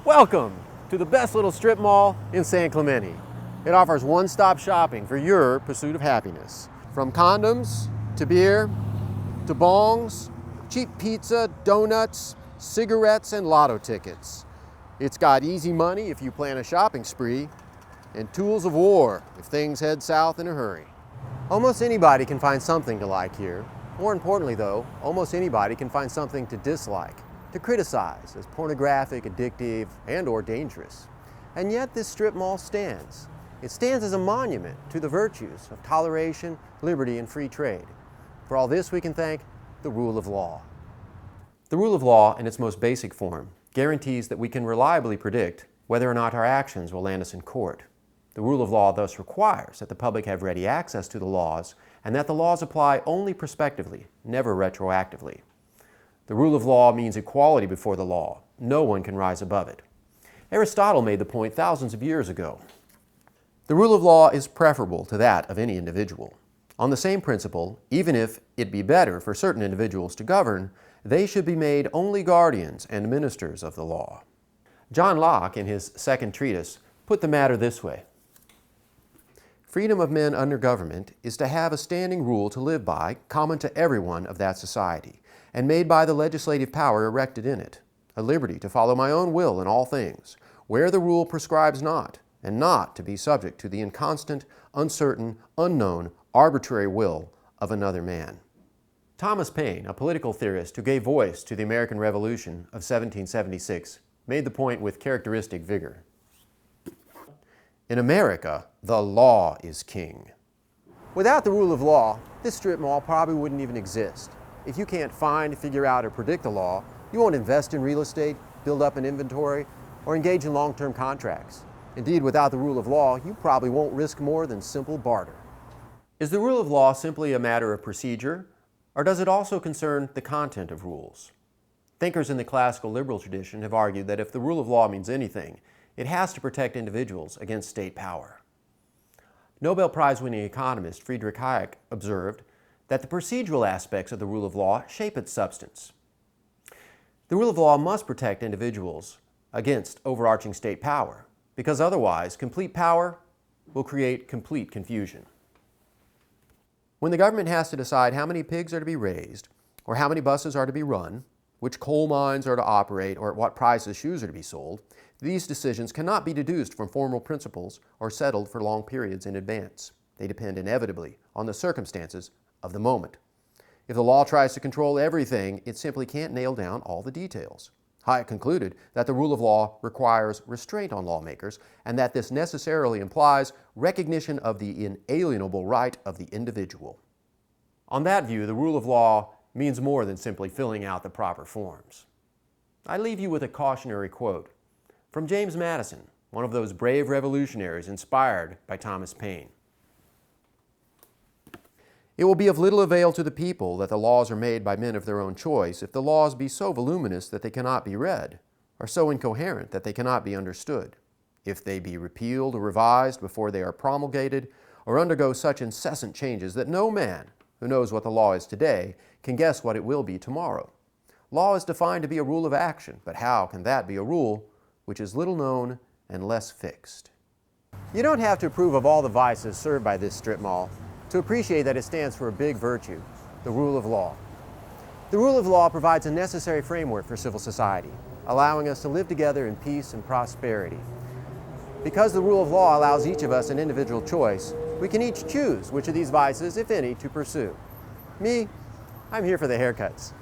Welcome to the best little strip mall in San Clemente. It offers one-stop shopping for your pursuit of happiness. From condoms, to beer, to bongs, cheap pizza, donuts, cigarettes, and lotto tickets. It's got easy money if you plan a shopping spree, and tools of war if things head south in a hurry. Almost anybody can find something to like here. More importantly though, almost anybody can find something to dislike, to criticize as pornographic, addictive, and/or dangerous. And yet this strip mall stands. It stands as a monument to the virtues of toleration, liberty, and free trade. For all this we can thank the rule of law. The rule of law, in its most basic form, guarantees that we can reliably predict whether or not our actions will land us in court. The rule of law thus requires that the public have ready access to the laws and that the laws apply only prospectively, never retroactively. The rule of law means equality before the law. No one can rise above it. Aristotle made the point thousands of years ago. The rule of law is preferable to that of any individual. On the same principle, even if it be better for certain individuals to govern, they should be made only guardians and ministers of the law. John Locke, in his second treatise, put the matter this way: freedom of men under government is to have a standing rule to live by, common to everyone of that society, and made by the legislative power erected in it, a liberty to follow my own will in all things, where the rule prescribes not, and not to be subject to the inconstant, uncertain, unknown, arbitrary will of another man. Thomas Paine, a political theorist who gave voice to the American Revolution of 1776, made the point with characteristic vigor. In America, the law is king. Without the rule of law, this strip mall probably wouldn't even exist. If you can't find, figure out, or predict the law, you won't invest in real estate, build up an inventory, or engage in long-term contracts. Indeed, without the rule of law, you probably won't risk more than simple barter. Is the rule of law simply a matter of procedure, or does it also concern the content of rules? Thinkers in the classical liberal tradition have argued that if the rule of law means anything, it has to protect individuals against state power. Nobel Prize-winning economist Friederich Hayek observed that the procedural aspects of the rule of law shape its substance. The rule of law must protect individuals against overarching state power, because otherwise complete power will create complete confusion. When the government has to decide how many pigs are to be raised, or how many buses are to be run, which coal mines are to operate, or at what prices shoes are to be sold, these decisions cannot be deduced from formal principles or settled for long periods in advance. They depend inevitably on the circumstances of the moment. If the law tries to control everything, it simply can't nail down all the details. Hayek concluded that the rule of law requires restraint on lawmakers and that this necessarily implies recognition of the inalienable right of the individual. On that view, the rule of law means more than simply filling out the proper forms. I leave you with a cautionary quote from James Madison, one of those brave revolutionaries inspired by Thomas Paine. It will be of little avail to the people that the laws are made by men of their own choice if the laws be so voluminous that they cannot be read, or so incoherent that they cannot be understood, if they be repealed or revised before they are promulgated, or undergo such incessant changes that no man who knows what the law is today can guess what it will be tomorrow. Law is defined to be a rule of action, but how can that be a rule which is little known and less fixed? You don't have to approve of all the vices served by this strip mall to appreciate that it stands for a big virtue, the rule of law. The rule of law provides a necessary framework for civil society, allowing us to live together in peace and prosperity. Because the rule of law allows each of us an individual choice, we can each choose which of these vices, if any, to pursue. Me, I'm here for the haircuts.